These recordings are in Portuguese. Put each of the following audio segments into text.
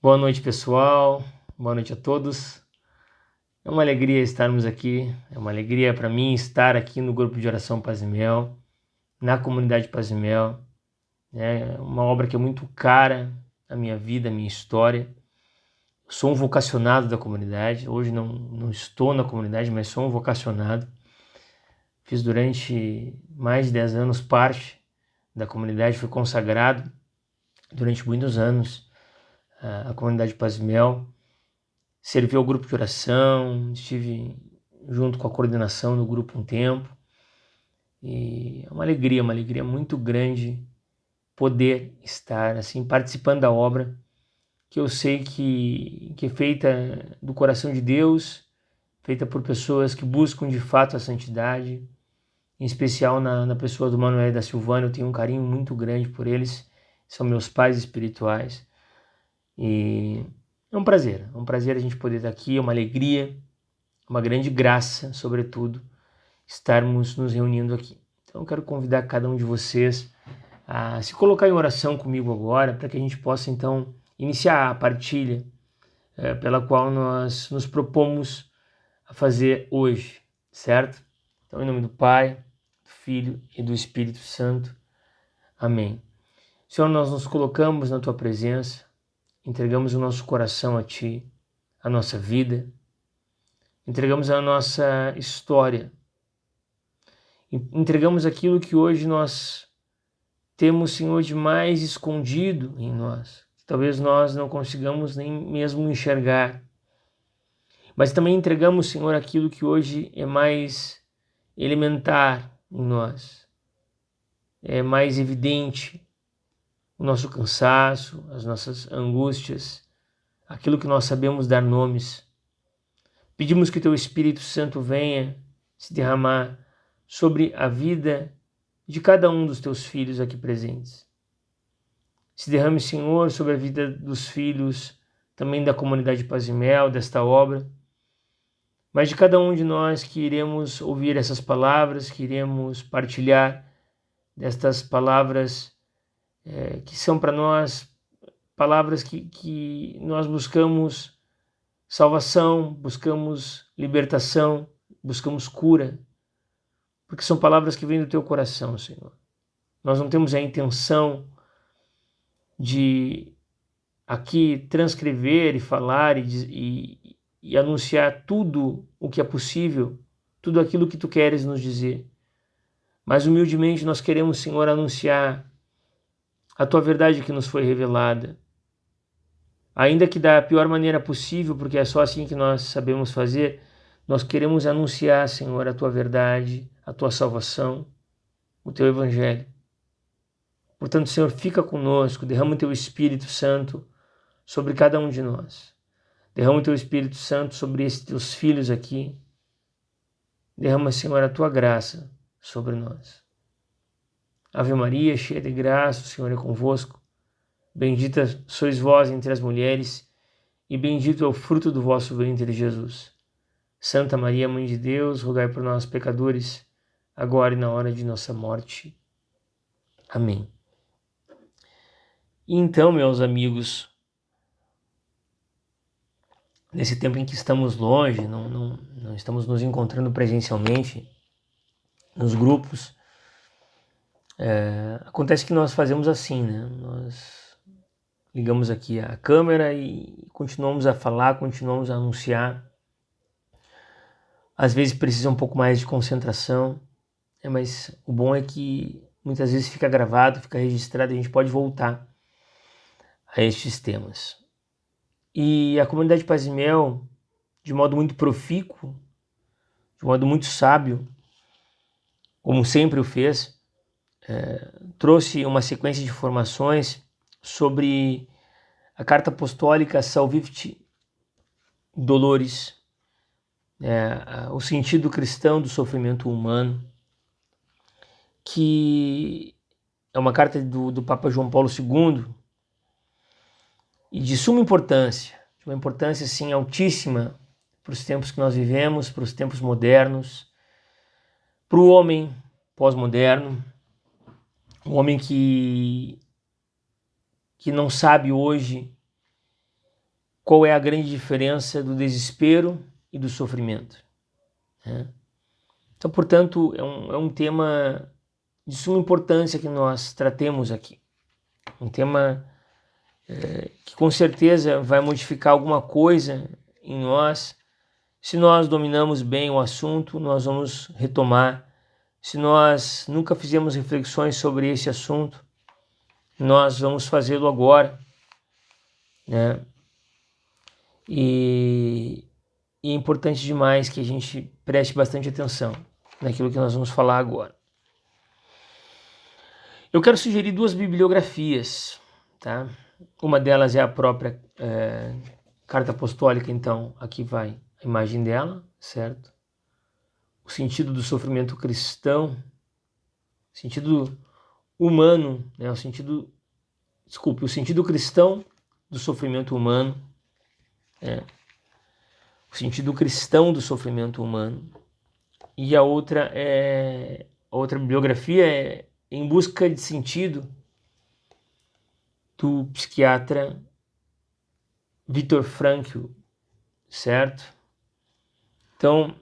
Boa noite, pessoal. Boa noite a todos. É uma alegria estarmos aqui. É uma alegria para mim estar aqui no grupo de oração Paz e Mel, na comunidade Paz e Mel. É uma obra que é muito cara à minha vida, à minha história. Sou um vocacionado da comunidade. Hoje não estou na comunidade, mas sou um vocacionado. Fiz durante mais de 10 anos parte da comunidade, fui consagrado durante muitos anos à comunidade Paz e Mel. Servi ao grupo de oração, estive junto com a coordenação do grupo um tempo. E é uma alegria muito grande poder estar assim participando da obra que eu sei que é feita do coração de Deus, feita por pessoas que buscam de fato a santidade, em especial na pessoa do Manuel e da Silvana. Eu tenho um carinho muito grande por eles, são meus pais espirituais. E é um prazer a gente poder estar aqui, é uma alegria, uma grande graça, sobretudo, estarmos nos reunindo aqui. Então eu quero convidar cada um de vocês a se colocar em oração comigo agora, para que a gente possa então iniciar a partilha pela qual nós nos propomos a fazer hoje, certo? Então em nome do Pai, do Filho e do Espírito Santo. Amém. Senhor, nós nos colocamos na Tua presença, entregamos o nosso coração a Ti, a nossa vida, entregamos a nossa história, entregamos aquilo que hoje nós temos, Senhor, de mais escondido em nós. Talvez nós não consigamos nem mesmo enxergar. Mas também entregamos, Senhor, aquilo que hoje é mais elementar em nós. É mais evidente o nosso cansaço, as nossas angústias, aquilo que nós sabemos dar nomes. Pedimos que Teu Espírito Santo venha se derramar sobre a vida de cada um dos Teus filhos aqui presentes. Se derrame, Senhor, sobre a vida dos filhos, também da comunidade Paz e Mel, desta obra, mas de cada um de nós que iremos ouvir essas palavras, que iremos partilhar destas palavras que são para nós palavras que nós buscamos salvação, buscamos libertação, buscamos cura, porque são palavras que vêm do Teu coração, Senhor. Nós não temos a intenção de aqui transcrever e falar e anunciar tudo o que é possível, tudo aquilo que Tu queres nos dizer. Mas humildemente nós queremos, Senhor, anunciar a Tua verdade que nos foi revelada, ainda que da pior maneira possível, porque é só assim que nós sabemos fazer. Nós queremos anunciar, Senhor, a Tua verdade, a Tua salvação, o Teu Evangelho. Portanto, Senhor, fica conosco, derrama o Teu Espírito Santo sobre cada um de nós. Derrama o Teu Espírito Santo sobre esses Teus filhos aqui. Derrama, Senhor, a Tua graça sobre nós. Ave Maria, cheia de graça, o Senhor é convosco. Bendita sois vós entre as mulheres, e bendito é o fruto do vosso ventre, Jesus. Santa Maria, Mãe de Deus, rogai por nós, pecadores, agora e na hora de nossa morte. Amém. E então, meus amigos, nesse tempo em que estamos longe, não estamos nos encontrando presencialmente nos grupos, acontece que nós fazemos assim, né? Nós ligamos aqui a câmera e continuamos a falar, continuamos a anunciar. Às vezes precisa um pouco mais de concentração, mas o bom é que muitas vezes fica gravado, fica registrado e a gente pode voltar a estes temas. E a comunidade Paz e Mel, de modo muito profícuo, de modo muito sábio, como sempre o fez, trouxe uma sequência de informações sobre a carta apostólica Salvifici Doloris, o sentido cristão do sofrimento humano, que é uma carta do Papa João Paulo II, e de suma importância, de uma importância assim altíssima para os tempos que nós vivemos, para os tempos modernos, para o homem pós-moderno, um homem que não sabe hoje qual é a grande diferença do desespero e do sofrimento, né? Então, portanto, é um tema de suma importância que nós tratemos aqui. Um tema que com certeza vai modificar alguma coisa em nós. Se nós dominamos bem o assunto, nós vamos retomar. Se nós nunca fizemos reflexões sobre esse assunto, nós vamos fazê-lo agora, né? E é importante demais que a gente preste bastante atenção naquilo que nós vamos falar agora. Eu quero sugerir 2 bibliografias, tá? Uma delas é a própria Carta Apostólica, então aqui vai a imagem dela, certo? O sentido do sofrimento cristão, sentido humano, né? O sentido cristão do sofrimento humano, o sentido cristão do sofrimento humano. E a outra bibliografia é Em Busca de Sentido, do psiquiatra Viktor Frankl, certo? Então,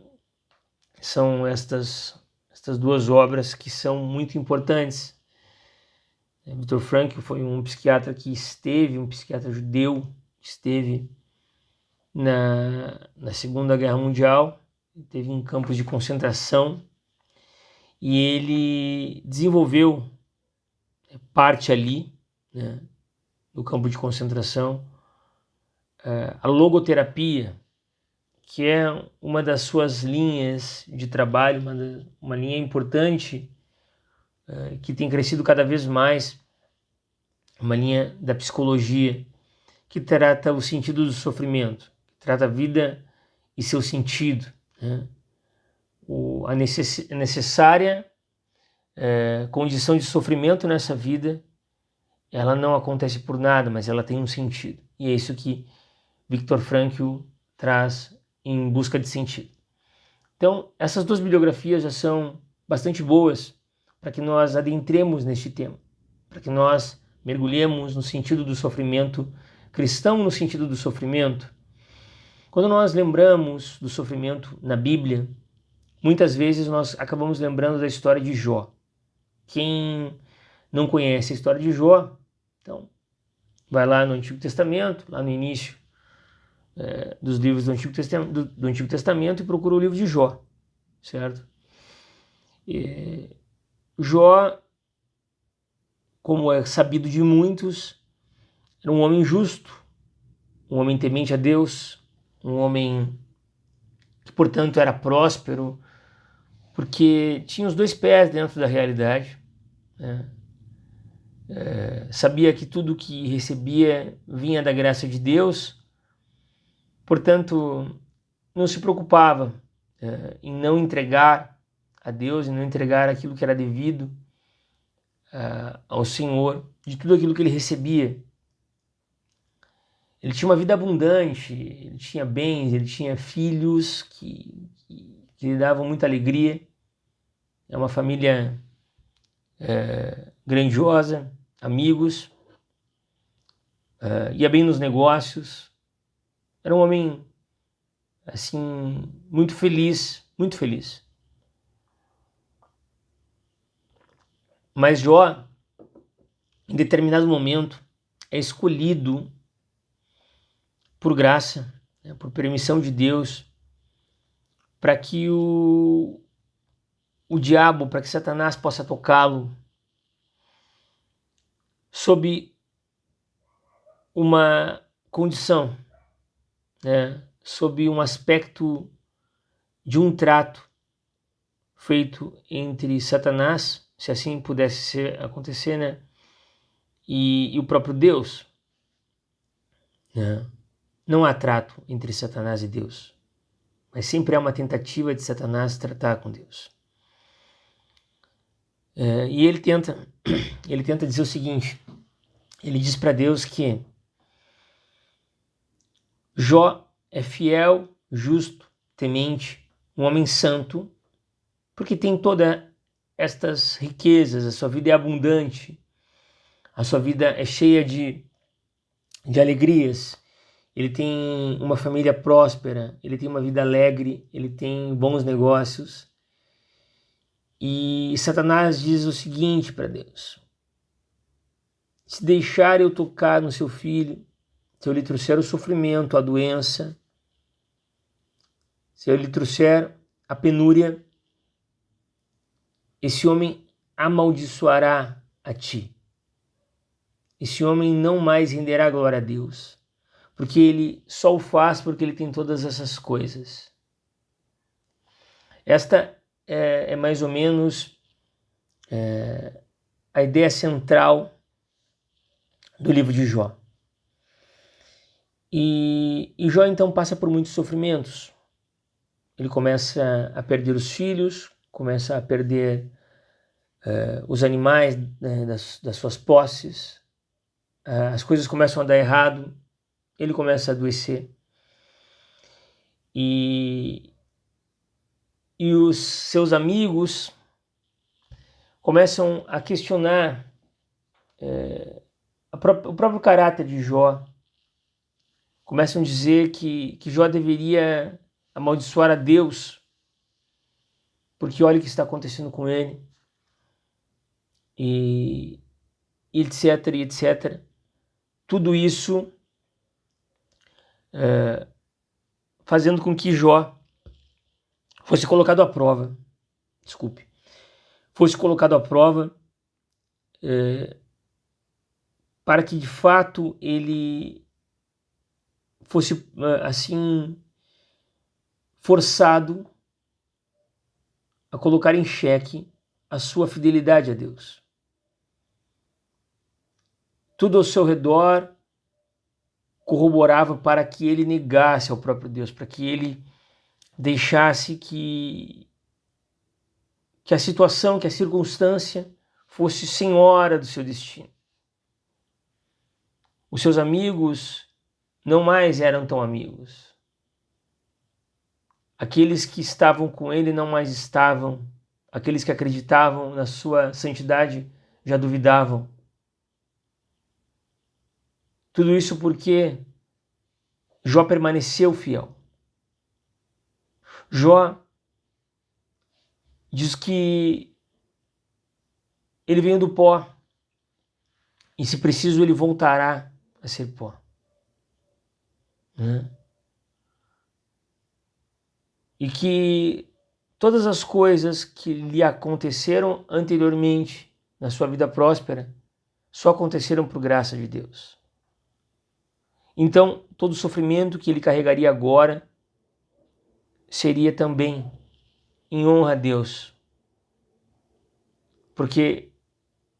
são estas 2 obras que são muito importantes. Viktor Frankl foi um psiquiatra judeu, esteve na Segunda Guerra Mundial, teve em campos de concentração, e ele desenvolveu parte ali, né, do campo de concentração, a logoterapia, que é uma das suas linhas de trabalho, uma linha importante, que tem crescido cada vez mais, uma linha da psicologia, que trata o sentido do sofrimento, que trata a vida e seu sentido, né? A necessária condição de sofrimento nessa vida, ela não acontece por nada, mas ela tem um sentido. E é isso que Viktor Frankl traz Em Busca de Sentido. Então, essas 2 bibliografias já são bastante boas para que nós adentremos neste tema, para que nós mergulhemos no sentido do sofrimento cristão, no sentido do sofrimento. Quando nós lembramos do sofrimento na Bíblia, muitas vezes nós acabamos lembrando da história de Jó. Quem não conhece a história de Jó, então vai lá no Antigo Testamento, lá no início dos livros do Antigo Testamento, e procura o livro de Jó, certo? Jó, como é sabido de muitos, era um homem justo, um homem temente a Deus, um homem que, portanto, era próspero, porque tinha os 2 pés dentro da realidade, né? Sabia que tudo que recebia vinha da graça de Deus, portanto, não se preocupava em não entregar a Deus, em não entregar aquilo que era devido ao Senhor, de tudo aquilo que ele recebia. Ele tinha uma vida abundante, ele tinha bens, ele tinha filhos que lhe davam muita alegria. É uma família grandiosa, amigos, ia bem nos negócios. Era um homem, assim, muito feliz, muito feliz. Mas Jó, em determinado momento, é escolhido por graça, né, por permissão de Deus, para que o diabo, para que Satanás possa tocá-lo sob uma condição, né, sob um aspecto de um trato feito entre Satanás, se assim pudesse acontecer, né, e o próprio Deus, né? Não há trato entre Satanás e Deus, mas sempre há uma tentativa de Satanás tratar com Deus. E ele tenta dizer o seguinte: ele diz para Deus que Jó é fiel, justo, temente, um homem santo, porque tem todas estas riquezas, a sua vida é abundante, a sua vida é cheia de alegrias, ele tem uma família próspera, ele tem uma vida alegre, ele tem bons negócios. E Satanás diz o seguinte para Deus: se deixar eu tocar no seu filho, se eu lhe trouxer o sofrimento, a doença, se eu lhe trouxer a penúria, esse homem amaldiçoará a ti. Esse homem não mais renderá glória a Deus, porque ele só o faz porque ele tem todas essas coisas. Esta é mais ou menos a ideia central do livro de Jó. E Jó então passa por muitos sofrimentos. Ele começa a perder os filhos, começa a perder os animais, né, das suas posses, as coisas começam a dar errado, ele começa a adoecer. E os seus amigos começam a questionar o próprio caráter de Jó. Começam a dizer que Jó deveria amaldiçoar a Deus, porque olha o que está acontecendo com ele, e etc, etc. Tudo isso fazendo com que Jó fosse colocado à prova. Fosse colocado à prova para que de fato ele fosse assim forçado a colocar em xeque a sua fidelidade a Deus. Tudo ao seu redor corroborava para que ele negasse ao próprio Deus, para que ele deixasse que a situação, que a circunstância fosse senhora do seu destino. Os seus amigos não mais eram tão amigos. Aqueles que estavam com ele não mais estavam. Aqueles que acreditavam na sua santidade já duvidavam. Tudo isso porque Jó permaneceu fiel. Jó diz que ele veio do pó e, se preciso, ele voltará a ser pó. E que todas as coisas que lhe aconteceram anteriormente na sua vida próspera só aconteceram por graça de Deus. Então, todo o sofrimento que ele carregaria agora seria também em honra a Deus, porque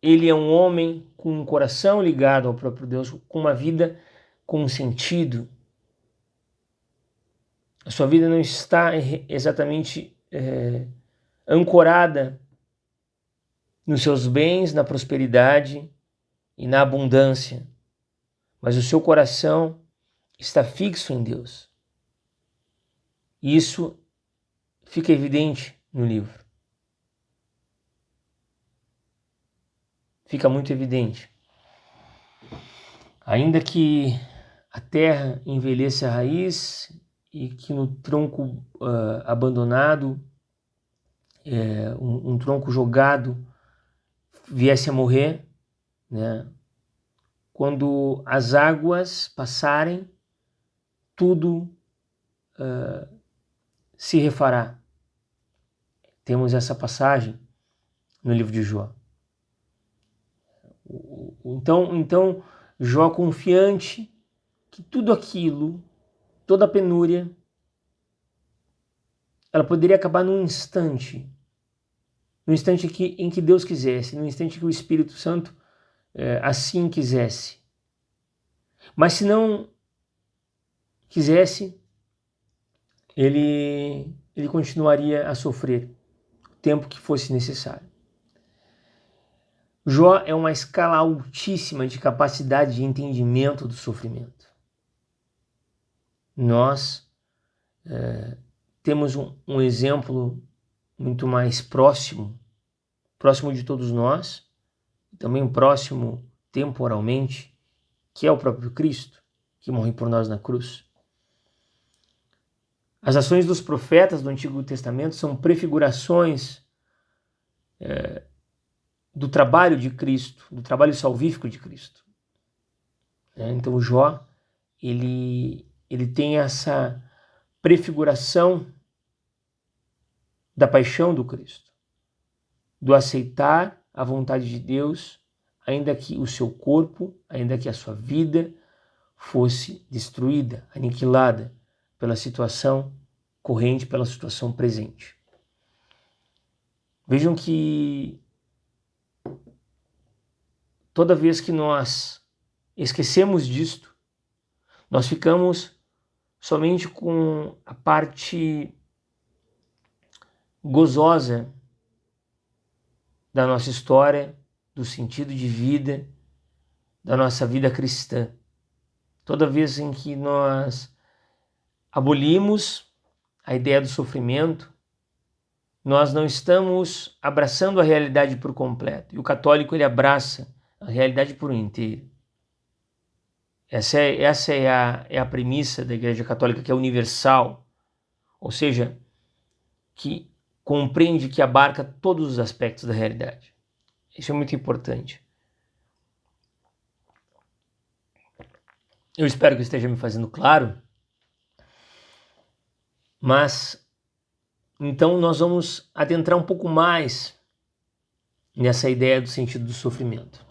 ele é um homem com um coração ligado ao próprio Deus, com uma vida com um sentido. A sua vida não está exatamente ancorada nos seus bens, na prosperidade e na abundância, mas o seu coração está fixo em Deus. E isso fica evidente no livro. Fica muito evidente. Ainda que a terra envelheça a raiz e que no tronco abandonado, um tronco jogado viesse a morrer, né? Quando as águas passarem, tudo se refará. Temos essa passagem no livro de Jó. Então Jó, confiante que tudo aquilo, toda a penúria, ela poderia acabar num instante em que Deus quisesse, num instante que o Espírito Santo assim quisesse. Mas se não quisesse, ele continuaria a sofrer o tempo que fosse necessário. Jó é uma escala altíssima de capacidade de entendimento do sofrimento. Nós temos um exemplo muito mais próximo de todos nós, também próximo temporalmente, que é o próprio Cristo, que morrem por nós na cruz. As ações dos profetas do Antigo Testamento são prefigurações do trabalho de Cristo, do trabalho salvífico de Cristo. Então o Jó, ele tem essa prefiguração da paixão do Cristo, do aceitar a vontade de Deus, ainda que o seu corpo, ainda que a sua vida fosse destruída, aniquilada pela situação corrente, pela situação presente. Vejam que toda vez que nós esquecemos disto, nós ficamos somente com a parte gozosa da nossa história, do sentido de vida, da nossa vida cristã. Toda vez em que nós abolimos a ideia do sofrimento, nós não estamos abraçando a realidade por completo. E o católico, ele abraça a realidade por inteiro. Essa é a premissa da Igreja Católica, que é universal, ou seja, que compreende, que abarca todos os aspectos da realidade. Isso é muito importante. Eu espero que eu esteja me fazendo claro, mas então nós vamos adentrar um pouco mais nessa ideia do sentido do sofrimento.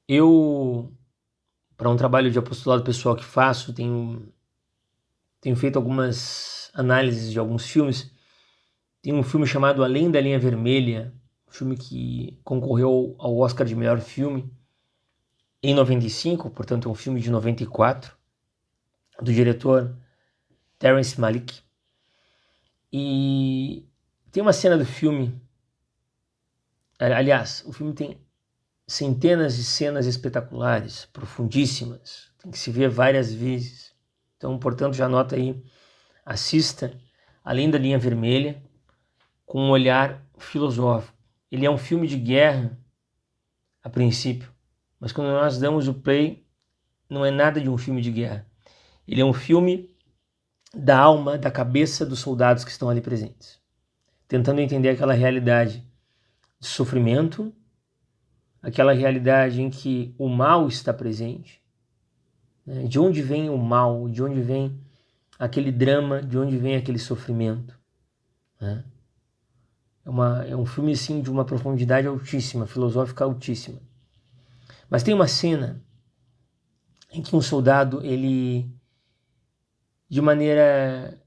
Eu, para um trabalho de apostolado pessoal que faço, tenho feito algumas análises de alguns filmes. Tem um filme chamado Além da Linha Vermelha, um filme que concorreu ao Oscar de melhor filme em 95, portanto é um filme de 94, do diretor Terrence Malick. E tem uma cena do filme, aliás, o filme tem centenas de cenas espetaculares, profundíssimas, tem que se ver várias vezes. Então, portanto, já anota aí, assista Além da Linha Vermelha, com um olhar filosófico. Ele é um filme de guerra, a princípio, mas quando nós damos o play, não é nada de um filme de guerra. Ele é um filme da alma, da cabeça dos soldados que estão ali presentes, tentando entender aquela realidade de sofrimento, aquela realidade em que o mal está presente, né? De onde vem o mal, de onde vem aquele drama, de onde vem aquele sofrimento, né? É um filme, sim, de uma profundidade altíssima, filosófica altíssima. Mas tem uma cena em que um soldado, ele, de maneira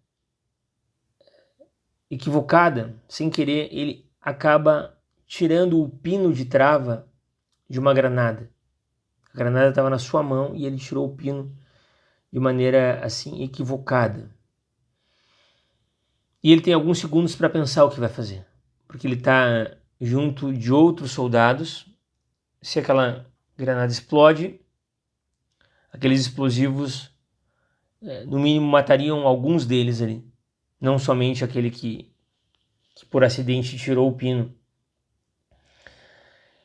equivocada, sem querer, ele acaba tirando o pino de trava de uma granada. A granada estava na sua mão e ele tirou o pino de maneira, assim, equivocada. E ele tem alguns segundos para pensar o que vai fazer, porque ele está junto de outros soldados. Se aquela granada explode, aqueles explosivos, no mínimo, matariam alguns deles ali, não somente aquele que por acidente tirou o pino.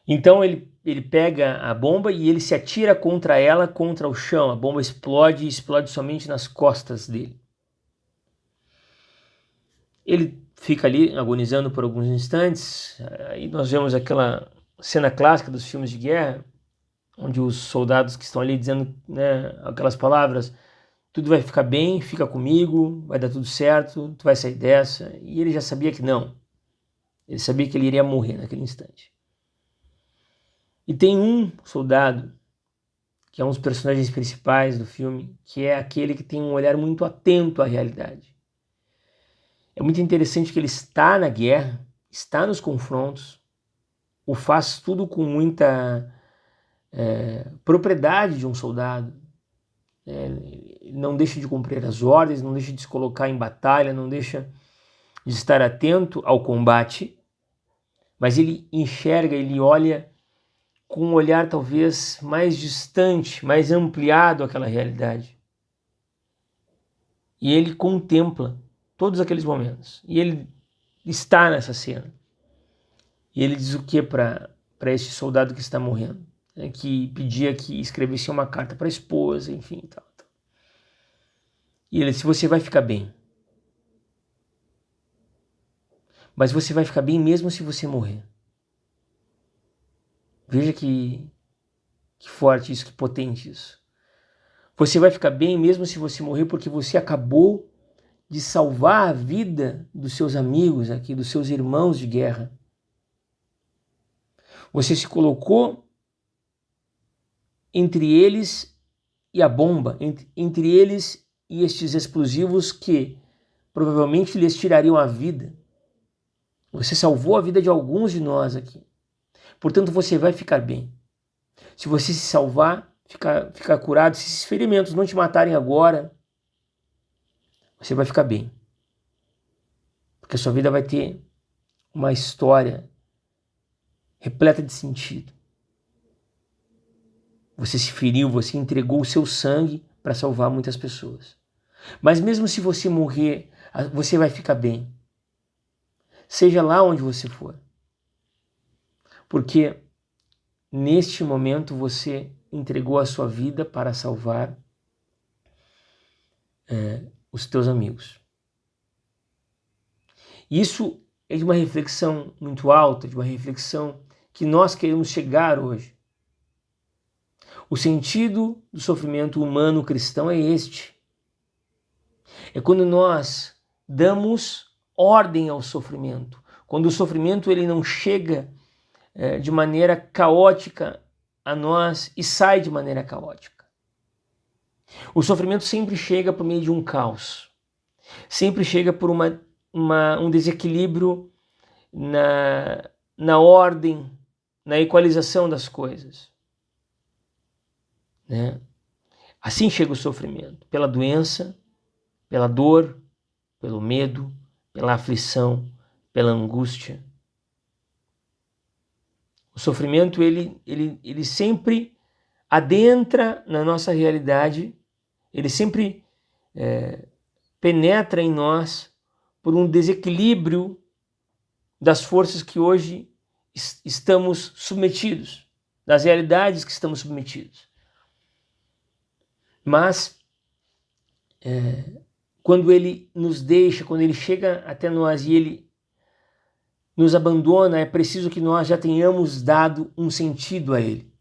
Então ele pega a bomba e ele se atira contra ela, contra o chão. A bomba explode e explode somente nas costas dele. Ele fica ali agonizando por alguns instantes. Aí nós vemos aquela cena clássica dos filmes de guerra, onde os soldados que estão ali dizendo, né, aquelas palavras: tudo vai ficar bem, fica comigo, vai dar tudo certo, tu vai sair dessa. E ele já sabia que não. Ele sabia que ele iria morrer naquele instante. E tem um soldado, que é um dos personagens principais do filme, que é aquele que tem um olhar muito atento à realidade. É muito interessante que ele está na guerra, está nos confrontos, o faz tudo com muita propriedade de um soldado. Ele não deixa de cumprir as ordens, não deixa de se colocar em batalha, não deixa de estar atento ao combate, mas ele enxerga, ele olha com um olhar talvez mais distante, mais ampliado aquela realidade. E ele contempla todos aqueles momentos. E ele está nessa cena. E ele diz o que para este soldado que está morrendo? né, que pedia que escrevesse uma carta para a esposa, enfim, tal. E ele disse: você vai ficar bem. Mas você vai ficar bem mesmo se você morrer. Veja que forte isso, que potente isso. Você vai ficar bem mesmo se você morrer, porque você acabou de salvar a vida dos seus amigos aqui, dos seus irmãos de guerra. Você se colocou entre eles e a bomba, entre eles e estes explosivos que provavelmente lhes tirariam a vida. Você salvou a vida de alguns de nós aqui. Portanto, você vai ficar bem. Se você se salvar, ficar curado, se esses ferimentos não te matarem agora, você vai ficar bem. Porque a sua vida vai ter uma história repleta de sentido. Você se feriu, você entregou o seu sangue para salvar muitas pessoas. Mas mesmo se você morrer, você vai ficar bem. Seja lá onde você for. Porque neste momento você entregou a sua vida para salvar os teus amigos. Isso é de uma reflexão muito alta, de uma reflexão que nós queremos chegar hoje. O sentido do sofrimento humano cristão é este. É quando nós damos ordem ao sofrimento. Quando o sofrimento ele não chega de maneira caótica a nós e sai de maneira caótica. O sofrimento sempre chega por meio de um caos. Sempre chega por um desequilíbrio na ordem, na equalização das coisas. Né? Assim chega o sofrimento, pela doença, pela dor, pelo medo, pela aflição, pela angústia. O sofrimento ele sempre adentra na nossa realidade, ele sempre penetra em nós por um desequilíbrio das forças que hoje estamos submetidos, das realidades que estamos submetidos. Mas quando ele nos deixa, quando ele chega até nós e ele nos abandona, é preciso que nós já tenhamos dado um sentido a ele.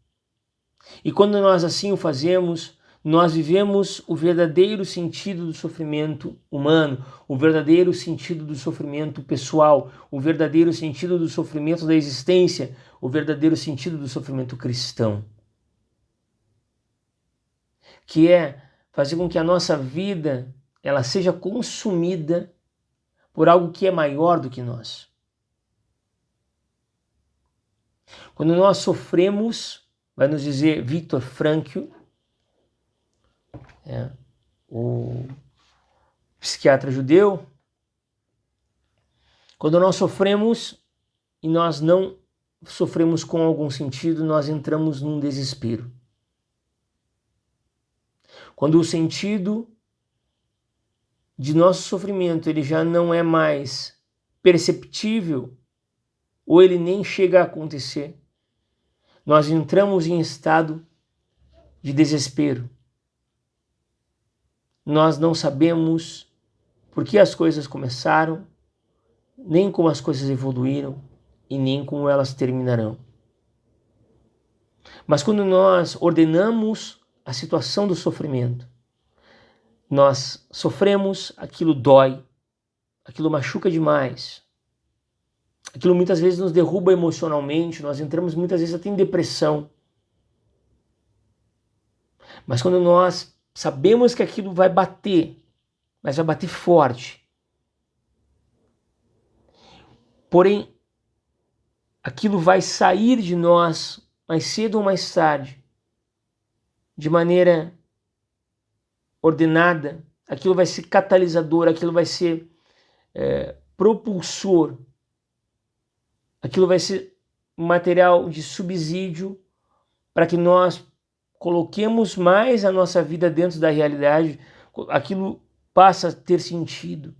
E quando nós assim o fazemos, nós vivemos o verdadeiro sentido do sofrimento humano, o verdadeiro sentido do sofrimento pessoal, o verdadeiro sentido do sofrimento da existência, o verdadeiro sentido do sofrimento cristão. Que é fazer com que a nossa vida ela seja consumida por algo que é maior do que nós. Quando nós sofremos, vai nos dizer Viktor Frankl, o psiquiatra judeu, quando nós sofremos e nós não sofremos com algum sentido, nós entramos num desespero. Quando o sentido de nosso sofrimento ele já não é mais perceptível, ou ele nem chega a acontecer, nós entramos em estado de desespero. Nós não sabemos por que as coisas começaram, nem como as coisas evoluíram e nem como elas terminarão. Mas quando nós ordenamos a situação do sofrimento, nós sofremos, aquilo dói, aquilo machuca demais, aquilo muitas vezes nos derruba emocionalmente, nós entramos muitas vezes até em depressão. Mas quando nós sabemos que aquilo vai bater, mas vai bater forte, porém, aquilo vai sair de nós mais cedo ou mais tarde, de maneira ordenada, aquilo vai ser catalisador, aquilo vai ser propulsor, aquilo vai ser material de subsídio para que nós coloquemos mais a nossa vida dentro da realidade, aquilo passa a ter sentido.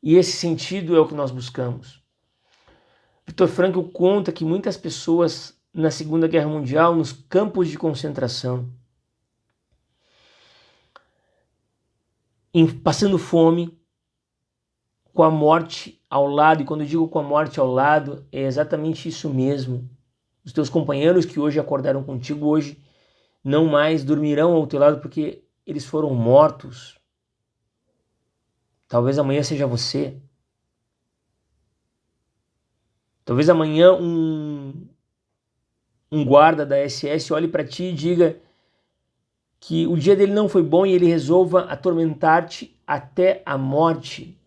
E esse sentido é o que nós buscamos. Viktor Frankl conta que muitas pessoas na Segunda Guerra Mundial, nos campos de concentração, passando fome, com a morte ao lado. E quando eu digo com a morte ao lado, é exatamente isso mesmo. Os teus companheiros que hoje acordaram contigo, hoje não mais dormirão ao teu lado porque eles foram mortos. Talvez amanhã seja você. Talvez amanhã um guarda da SS olhe para ti e diga que o dia dele não foi bom e ele resolva atormentar-te até a morte.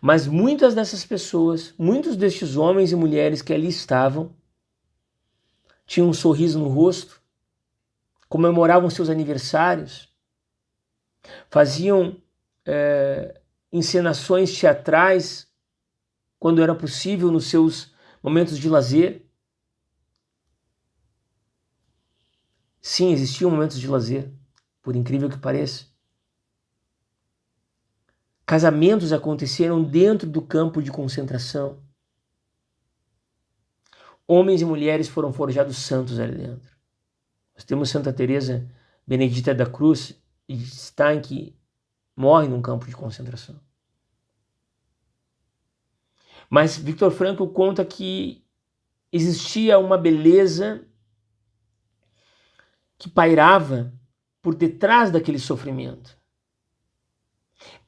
Mas muitas dessas pessoas, muitos destes homens e mulheres que ali estavam, tinham um sorriso no rosto, comemoravam seus aniversários, faziam encenações teatrais quando era possível nos seus momentos de lazer. Sim, existiam momentos de lazer, por incrível que pareça. Casamentos aconteceram dentro do campo de concentração. Homens e mulheres foram forjados santos ali dentro. Nós temos Santa Teresa Benedita da Cruz de Stein, que morre num campo de concentração. Mas Viktor Frankl conta que existia uma beleza que pairava por detrás daquele sofrimento,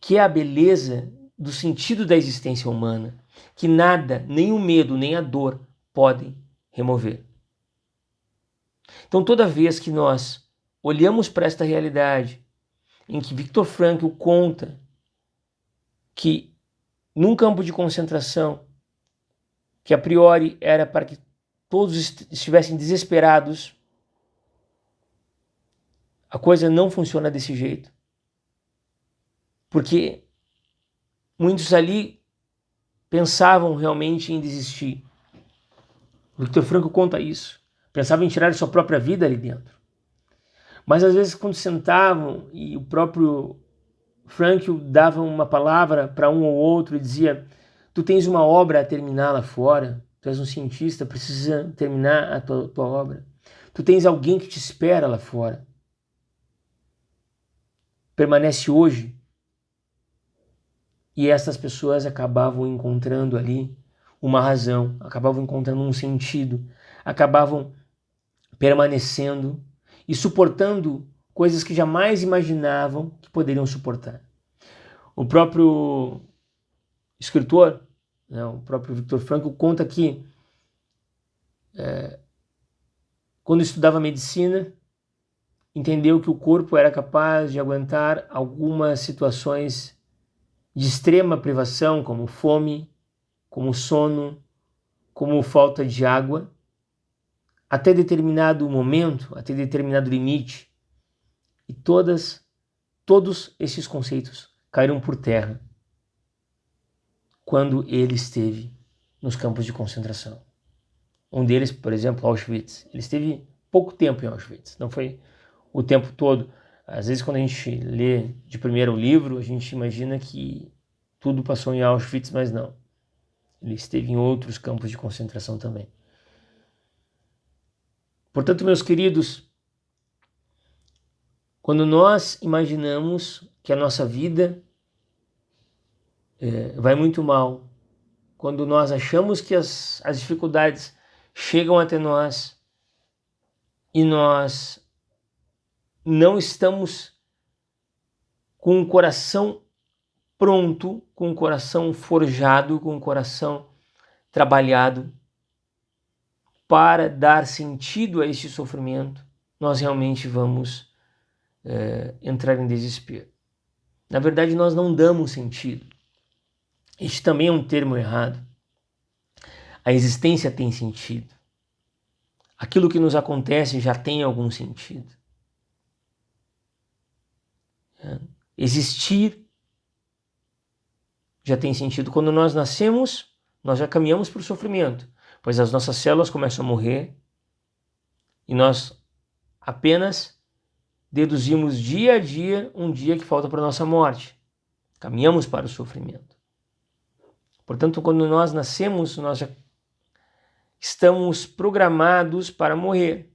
que é a beleza do sentido da existência humana, que nada, nem o medo, nem a dor podem remover. Então, toda vez que nós olhamos para esta realidade, em que Viktor Frankl conta que num campo de concentração, que a priori era para que todos estivessem desesperados, a coisa não funciona desse jeito. Porque muitos ali pensavam realmente em desistir. Viktor Frankl conta isso. Pensavam em tirar sua própria vida ali dentro. Mas às vezes quando sentavam e o próprio Frankl dava uma palavra para um ou outro e dizia: tu tens uma obra a terminar lá fora, tu és um cientista, precisa terminar a tua obra. Tu tens alguém que te espera lá fora. Permanece hoje. E essas pessoas acabavam encontrando ali uma razão, acabavam encontrando um sentido, acabavam permanecendo e suportando coisas que jamais imaginavam que poderiam suportar. O próprio escritor, né, o próprio Viktor Frankl, conta que quando estudava medicina, entendeu que o corpo era capaz de aguentar algumas situações de extrema privação, como fome, como sono, como falta de água, até determinado momento, até determinado limite. E todos esses conceitos caíram por terra quando ele esteve nos campos de concentração. Um deles, por exemplo, Auschwitz. Ele esteve pouco tempo em Auschwitz, não foi o tempo todo. Às vezes, quando a gente lê de primeiro o livro, a gente imagina que tudo passou em Auschwitz, mas não. Ele esteve em outros campos de concentração também. Portanto, meus queridos, quando nós imaginamos que a nossa vida vai muito mal, quando nós achamos que as dificuldades chegam até nós e nós não estamos com o coração pronto, com o coração forjado, com o coração trabalhado para dar sentido a este sofrimento, nós realmente vamos entrar em desespero. Na verdade, nós não damos sentido. Este também é um termo errado. A existência tem sentido. Aquilo que nos acontece já tem algum sentido. Existir já tem sentido. Quando nós nascemos, nós já caminhamos para o sofrimento, pois as nossas células começam a morrer e nós apenas deduzimos dia a dia um dia que falta para a nossa morte. Caminhamos para o sofrimento. Portanto, quando nós nascemos, nós já estamos programados para morrer.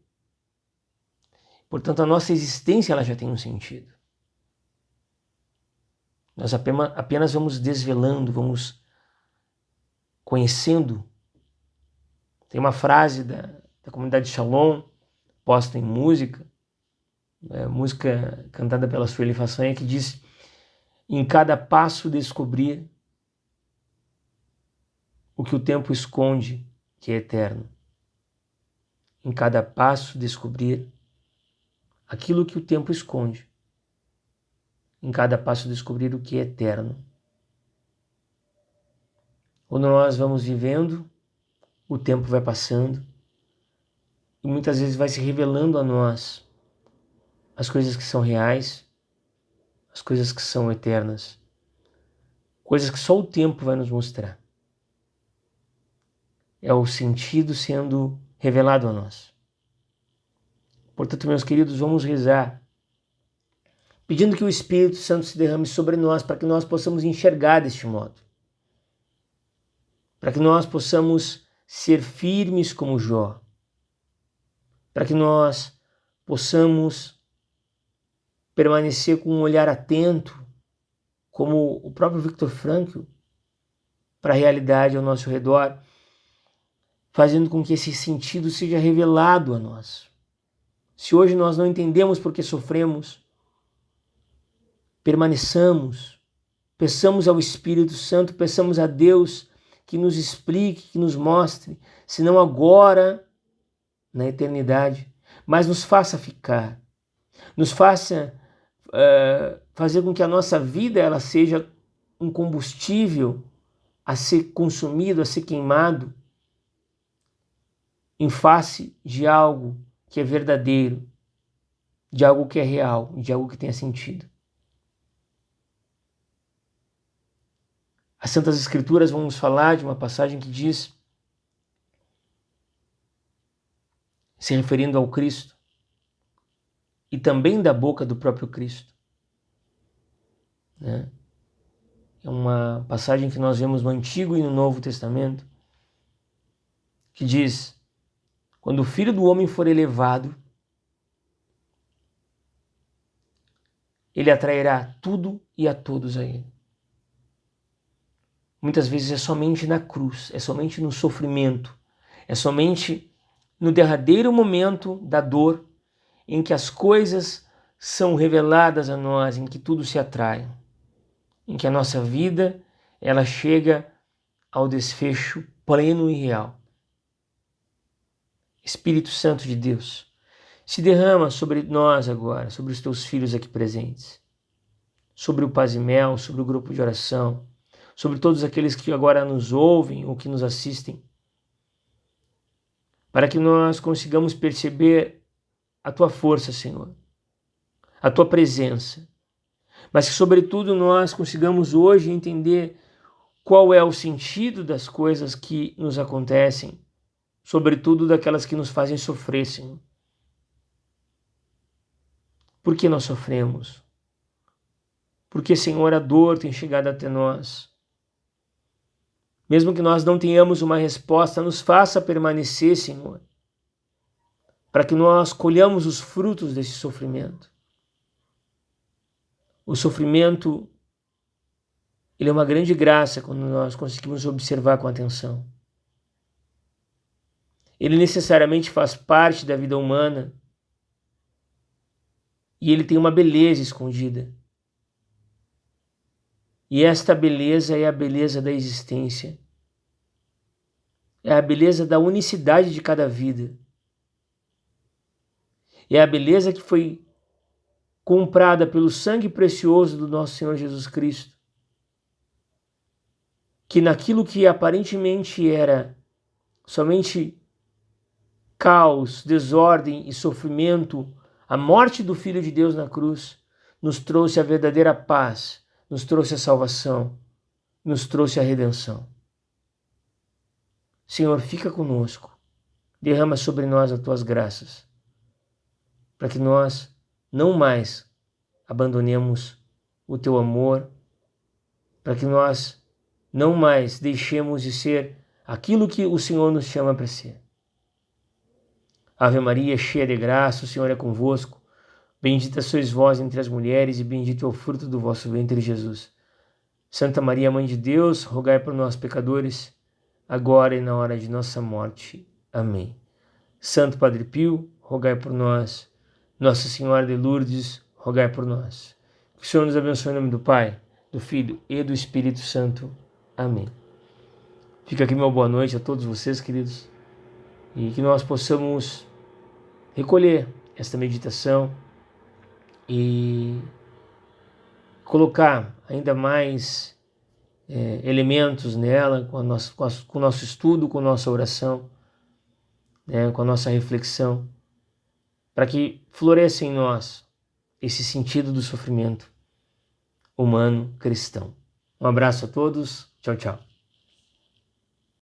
Portanto, a nossa existência ela já tem um sentido. Nós apenas vamos desvelando, vamos conhecendo. Tem uma frase da comunidade Shalom, posta em música, música cantada pela Sueli Façanha, que diz: em cada passo descobrir o que o tempo esconde, que é eterno. Em cada passo descobrir aquilo que o tempo esconde. Em cada passo descobrir o que é eterno. Quando nós vamos vivendo, o tempo vai passando e muitas vezes vai se revelando a nós as coisas que são reais, as coisas que são eternas, coisas que só o tempo vai nos mostrar. É o sentido sendo revelado a nós. Portanto, meus queridos, vamos rezar, pedindo que o Espírito Santo se derrame sobre nós para que nós possamos enxergar deste modo. Para que nós possamos ser firmes como Jó. Para que nós possamos permanecer com um olhar atento, como o próprio Viktor Frankl, para a realidade ao nosso redor, fazendo com que esse sentido seja revelado a nós. Se hoje nós não entendemos por que sofremos, permaneçamos, peçamos ao Espírito Santo, peçamos a Deus que nos explique, que nos mostre, se não agora, na eternidade, mas nos faça ficar, nos faça fazer com que a nossa vida ela seja um combustível a ser consumido, a ser queimado em face de algo que é verdadeiro, de algo que é real, de algo que tenha sentido. As Santas Escrituras vão nos falar de uma passagem que diz, se referindo ao Cristo, e também da boca do próprio Cristo. É uma passagem que nós vemos no Antigo e no Novo Testamento, que diz, quando o Filho do Homem for elevado, ele atrairá tudo e a todos a ele. Muitas vezes é somente na cruz, é somente no sofrimento, é somente no derradeiro momento da dor em que as coisas são reveladas a nós, em que tudo se atrai, em que a nossa vida ela chega ao desfecho pleno e real. Espírito Santo de Deus, se derrama sobre nós agora, sobre os teus filhos aqui presentes, sobre o Paz e Mel, sobre o grupo de oração, sobre todos aqueles que agora nos ouvem ou que nos assistem, para que nós consigamos perceber a tua força, Senhor, a tua presença, mas que, sobretudo, nós consigamos hoje entender qual é o sentido das coisas que nos acontecem, sobretudo daquelas que nos fazem sofrer, Senhor. Por que nós sofremos? Porque, Senhor, a dor tem chegado até nós. Mesmo que nós não tenhamos uma resposta, nos faça permanecer, Senhor, para que nós colhamos os frutos desse sofrimento. O sofrimento, ele é uma grande graça quando nós conseguimos observar com atenção. Ele necessariamente faz parte da vida humana e ele tem uma beleza escondida. E esta beleza é a beleza da existência. É a beleza da unicidade de cada vida. É a beleza que foi comprada pelo sangue precioso do nosso Senhor Jesus Cristo, que naquilo que aparentemente era somente caos, desordem e sofrimento, a morte do Filho de Deus na cruz nos trouxe a verdadeira paz, nos trouxe a salvação, nos trouxe a redenção. Senhor, fica conosco, derrama sobre nós as tuas graças, para que nós não mais abandonemos o teu amor, para que nós não mais deixemos de ser aquilo que o Senhor nos chama para ser. Ave Maria, cheia de graça, o Senhor é convosco. Bendita sois vós entre as mulheres e bendito é o fruto do vosso ventre, Jesus. Santa Maria, Mãe de Deus, rogai por nós, pecadores, agora e na hora de nossa morte. Amém. Santo Padre Pio, rogai por nós. Nossa Senhora de Lourdes, rogai por nós. Que o Senhor nos abençoe em nome do Pai, do Filho e do Espírito Santo. Amém. Fica aqui meu boa noite a todos vocês, queridos, e que nós possamos recolher esta meditação e colocar ainda mais elementos nela com o nosso estudo, com a nossa oração, com a nossa reflexão, para que floresça em nós esse sentido do sofrimento humano cristão. Um abraço a todos. Tchau, tchau.